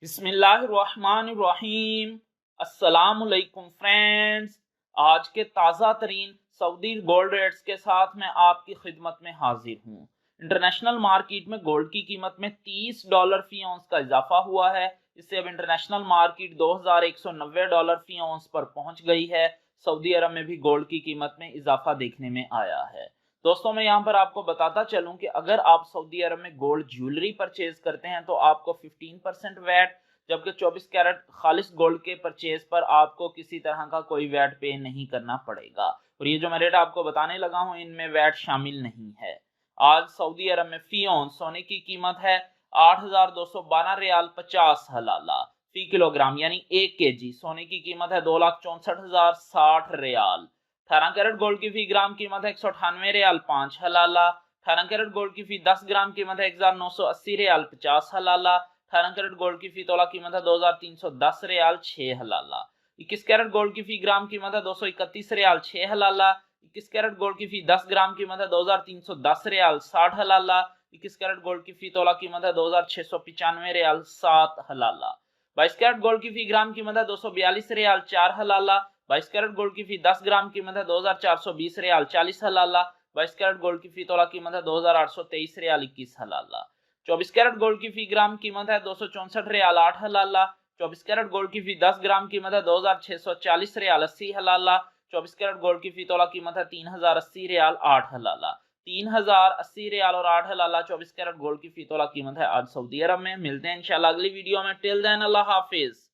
बिस्मिल्लाहिर्रहमानिर्रहीम। अस्सलामुअलैकुम फ्रेंड्स। आज के ताज़ा तरीन सऊदी गोल्ड रेट्स के साथ मैं आपकी खिदमत में हाजिर हूँ। इंटरनेशनल मार्केट में गोल्ड की कीमत में $30 फी औंस का इजाफा हुआ है। इससे अब इंटरनेशनल मार्केट $2190 फी औंस पर पहुंच गई है। सऊदी अरब में भी गोल्ड की कीमत में इजाफा देखने में आया है। दोस्तों, मैं यहाँ पर आपको बताता चलूं कि अगर आप सऊदी अरब में गोल्ड ज्वेलरी परचेज करते हैं तो आपको 15% वैट, जबकि 24 कैरेट खालिस गोल्ड के परचेज पर आपको किसी तरह का कोई वैट पे नहीं करना पड़ेगा। और ये जो मैं रेट आपको बताने लगा हूँ, इनमें वैट शामिल नहीं है। आज सऊदी अरब में फी औंस सोने की कीमत है 8,212 रियाल 50 हलाला फी किलोग्राम, यानी 1 kg सोने की कीमत है 2,64,060 रियाल। 18 कैरेट गोल्ड की फी ग्राम कीमत है 198 रियाल 5 हलाला। 18 कैरेट गोल्ड की फी 10 ग्राम कीमत है 1,980 रियाल 50 हलाला। 18 कैरेट गोल्ड की फी तोला कीमत है 2,310 रियाल 6 हलाला। 21 कैरेट गोल्ड की फी ग्राम कीमत है 231 रियाल 6 हलाला। 21 कैरेट गोल्ड की फी 10 ग्राम कीमत है 2,310 रियाल 60 हलाला। 21 कैरेट गोल्ड की फी तोला कीमत है 2,695 रियाल 7 हलाला। 22 कैरेट गोल्ड की फी ग्राम कीमत है 242 रियाल 4 हलाला। 22 कैरेट गोल्ड की फी 10 ग्राम कीमत है 2,420 रियाल 40 हलाला। 22 कैरेट गोल्ड की फी तोला कीमत है 2,823 रियाल 21 हलाला। 24 कैरेट गोल्ड की फी ग्राम कीमत है 264 रियाल 8 हलाला। 24 कैरेट गोल्ड की फी 10 ग्राम कीमत है 2,640 रियाल 80 हलाला। 24 कैरेट गोल्ड की फी तोला कीमत है 3,080 रियाल 8 हलाला। 3,080 रियाल और 8 हलाला 24 कैरेट गोल्ड की फी तोला कीमत है आज सऊदी अरब में। मिलते हैं इंशाल्लाह अगली वीडियो में। टिल देन अल्लाह हाफिज।